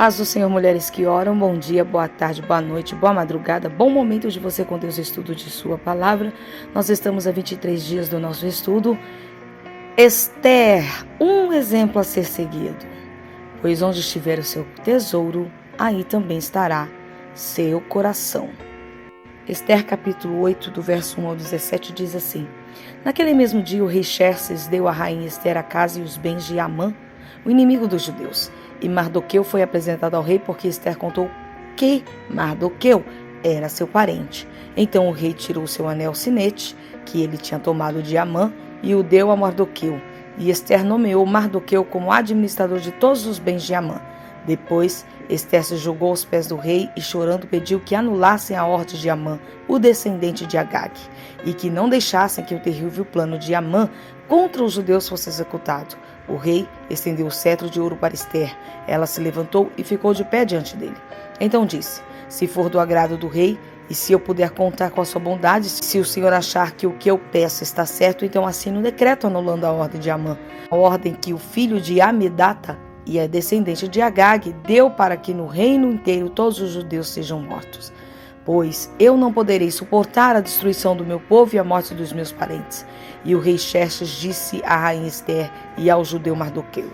Paz do Senhor, mulheres que oram, bom dia, boa tarde, boa noite, boa madrugada, bom momento de você com Deus, estudo de sua palavra. Nós estamos a 23 dias do nosso estudo. Esther, um exemplo a ser seguido, pois onde estiver o seu tesouro, aí também estará seu coração. Esther capítulo 8, do verso 1 ao 17 diz assim: Naquele mesmo dia o rei Xerxes deu à rainha Esther a casa e os bens de Amã, o inimigo dos judeus. E Mardoqueu foi apresentado ao rei porque Esther contou que Mardoqueu era seu parente. Então o rei tirou seu anel sinete, que ele tinha tomado de Amã, e o deu a Mardoqueu. E Esther nomeou Mardoqueu como administrador de todos os bens de Amã. Depois, Esther se jogou aos pés do rei e chorando pediu que anulassem a ordem de Amã, o descendente de Agag, e que não deixassem que o terrível plano de Amã contra os judeus fosse executado. O rei estendeu o cetro de ouro para Esther. Ela se levantou e ficou de pé diante dele. Então disse: Se for do agrado do rei, e se eu puder contar com a sua bondade, se o senhor achar que o que eu peço está certo, então assine um decreto anulando a ordem de Amã, a ordem que o filho de Amedata e a descendente de Agag deu para que no reino inteiro todos os judeus sejam mortos. Pois eu não poderei suportar a destruição do meu povo e a morte dos meus parentes. E o rei Xerxes disse à rainha Esther e ao judeu Mardoqueu: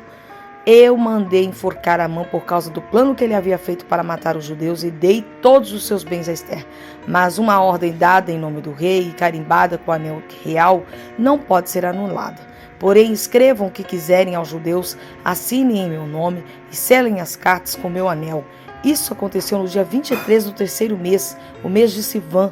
Eu mandei enforcar Amã por causa do plano que ele havia feito para matar os judeus e dei todos os seus bens a Esther. Mas uma ordem dada em nome do rei e carimbada com o anel real não pode ser anulada. Porém, escrevam o que quiserem aos judeus, assinem em meu nome e selem as cartas com meu anel. Isso aconteceu no dia 23 do terceiro mês, o mês de Sivan.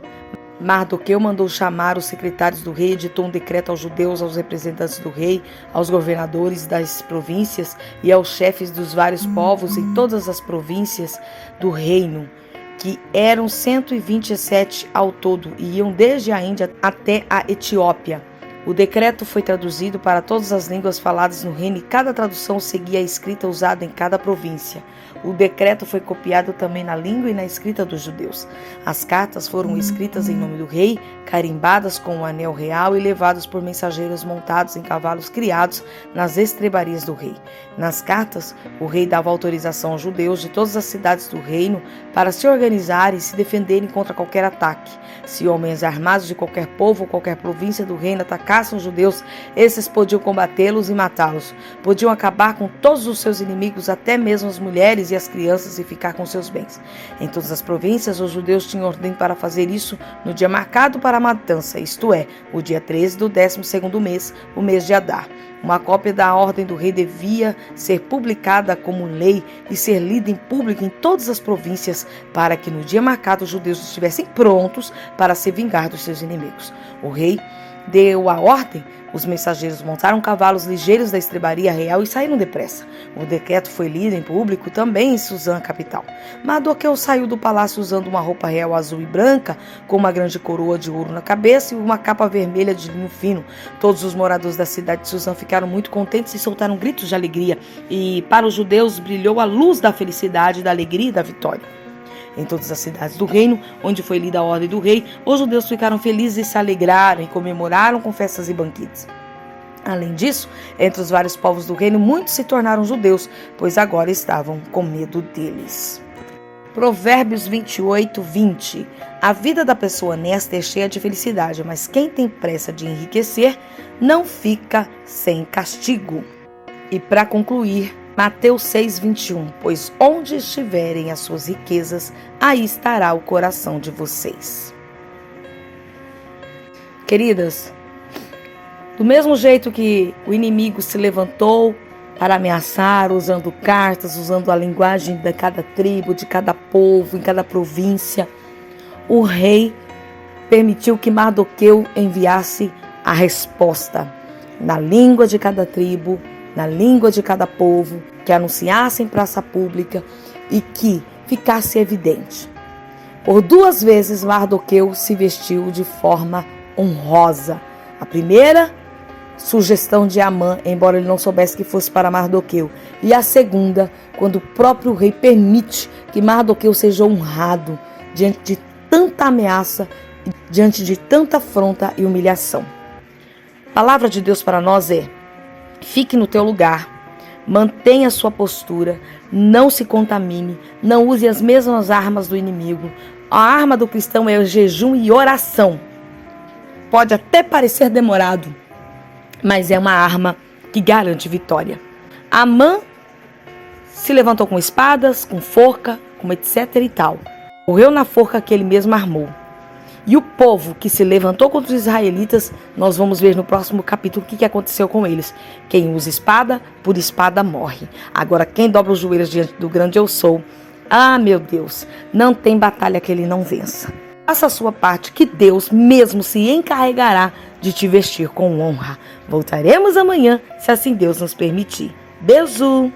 Mardoqueu mandou chamar os secretários do rei, editou um decreto aos judeus, aos representantes do rei, aos governadores das províncias e aos chefes dos vários povos em todas as províncias do reino, que eram 127 ao todo e iam desde a Índia até a Etiópia. O decreto foi traduzido para todas as línguas faladas no reino e cada tradução seguia a escrita usada em cada província. O decreto foi copiado também na língua e na escrita dos judeus. As cartas foram escritas em nome do rei, carimbadas com o anel real e levadas por mensageiros montados em cavalos criados nas estrebarias do rei. Nas cartas, o rei dava autorização aos judeus de todas as cidades do reino para se organizarem e se defenderem contra qualquer ataque. Se homens armados de qualquer povo ou qualquer província do reino atacassem os judeus, esses podiam combatê-los e matá-los. Podiam acabar com todos os seus inimigos, até mesmo as mulheres e as crianças, e ficar com seus bens. Em todas as províncias, os judeus tinham ordem para fazer isso no dia marcado para a matança, isto é, o dia 13 do 12º mês, o mês de Adar. Uma cópia da ordem do rei devia ser publicada como lei e ser lida em público em todas as províncias, para que no dia marcado os judeus estivessem prontos para se vingar dos seus inimigos. O rei deu a ordem, os mensageiros montaram cavalos ligeiros da estrebaria real e saíram depressa. O decreto foi lido em público também em Suzã, capital. Mardoqueu saiu do palácio usando uma roupa real azul e branca, com uma grande coroa de ouro na cabeça e uma capa vermelha de linho fino. Todos os moradores da cidade de Suzã ficaram muito contentes e soltaram gritos de alegria. E para os judeus brilhou a luz da felicidade, da alegria e da vitória. Em todas as cidades do reino, onde foi lida a ordem do rei, os judeus ficaram felizes e se alegraram e comemoraram com festas e banquetes. Além disso, entre os vários povos do reino, muitos se tornaram judeus, pois agora estavam com medo deles. Provérbios 28, 20. A vida da pessoa honesta é cheia de felicidade, mas quem tem pressa de enriquecer não fica sem castigo. E para concluir, Mateus 6, 21, pois onde estiverem as suas riquezas, aí estará o coração de vocês. Queridas, do mesmo jeito que o inimigo se levantou para ameaçar, usando cartas, usando a linguagem de cada tribo, de cada povo, em cada província, o rei permitiu que Mardoqueu enviasse a resposta na língua de cada tribo, na língua de cada povo, que anunciasse em praça pública e que ficasse evidente. Por 2 vezes Mardoqueu se vestiu de forma honrosa. A primeira, sugestão de Amã, embora ele não soubesse que fosse para Mardoqueu. E a segunda, quando o próprio rei permite que Mardoqueu seja honrado diante de tanta ameaça, diante de tanta afronta e humilhação. A palavra de Deus para nós é: fique no teu lugar, Mantenha sua postura, não se contamine, não use as mesmas armas do inimigo. A arma do cristão é o jejum e oração. Pode até parecer demorado, mas é uma arma que garante vitória. Amã se levantou com espadas, com forca, com etc e tal. Morreu na forca que ele mesmo armou. E o povo que se levantou contra os israelitas, nós vamos ver no próximo capítulo o que aconteceu com eles. Quem usa espada, por espada morre. Agora, quem dobra os joelhos diante do grande eu sou, meu Deus, não tem batalha que ele não vença. Faça a sua parte, que Deus mesmo se encarregará de te vestir com honra. Voltaremos amanhã, se assim Deus nos permitir. Beijo!